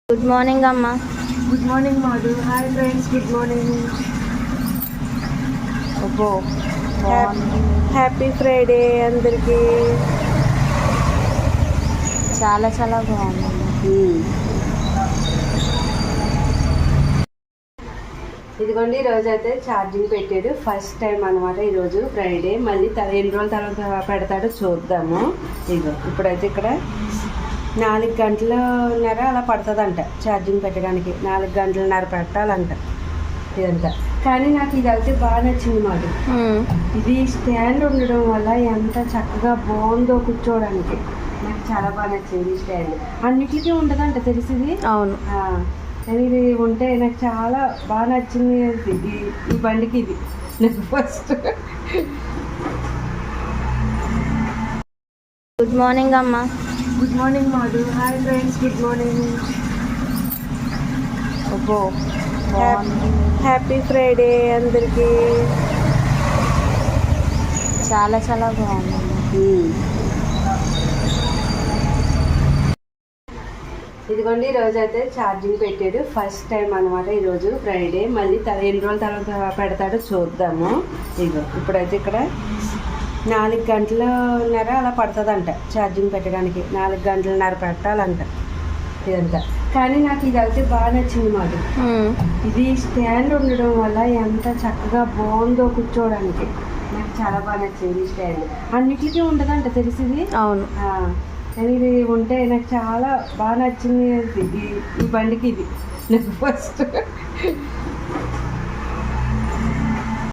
Good morning అమ్మా. Good morning Madhu. Hi friends, good morning. అబ్బో happy Friday అందరికీ. చాలా చాలా బాగుంది. ఇదిగోండి, ఈరోజు అయితే ఛార్జింగ్ పెట్టాడు. ఫస్ట్ టైం అనమాట ఈరోజు ఫ్రైడే. మళ్ళీ ఎన్ని రోజుల తర్వాత పెడతాడో చూద్దాము. ఇదిగో ఇప్పుడైతే ఇక్కడ 4 గంటలున్నర అలా పడుతుందంట ఛార్జింగ్ పెట్టడానికి. 4 గంటలన్నర పెట్టాలంట ఇదంతా. కానీ నాకు ఇది అయితే బాగా నచ్చింది మాట. ఇది స్టాండ్ ఉండడం వల్ల ఎంత చక్కగా బాగుందో కూర్చోవడానికి. నాకు చాలా బాగా నచ్చింది ఈ స్టాండ్. అన్నిటికీ ఉండదంట తెలిసింది. అవును, కానీ ఇది ఉంటే నాకు చాలా బాగా నచ్చింది. ఈ బండికి ఇది నాకు ఫస్ట్. గుడ్ మార్నింగ్ అమ్మా. Good morning Madhu. Hi friends, good morning. అబ్బో హ్యాపీ ఫ్రైడే అందరికీ. చాలా చాలా బాగుంది. ఇదిగోండి, ఈరోజు అయితే ఛార్జింగ్ పెట్టాడు. ఫస్ట్ టైం అనమాట ఈరోజు ఫ్రైడే. మళ్ళీ ఎన్ని రోజుల తర్వాత పెడతాడో చూద్దాము. ఇదిగో ఇప్పుడైతే ఇక్కడ 4 గంటలున్నర అలా పడుతుందంట ఛార్జింగ్ పెట్టడానికి. 4 గంటలన్నర పెట్టాలంట ఇదంతా. కానీ నాకు ఇది అయితే బాగా నచ్చింది మాట. ఇది స్టాండ్ ఉండడం వల్ల ఎంత చక్కగా బాగుందో కూర్చోవడానికి. నాకు చాలా బాగా నచ్చింది ఈ స్టాండ్. అన్నిటికీ ఉండదంట తెలిసింది. అవును, కానీ ఇది ఉంటే నాకు చాలా బాగా నచ్చింది. ఈ బండికి ఇది నాకు ఫస్ట్.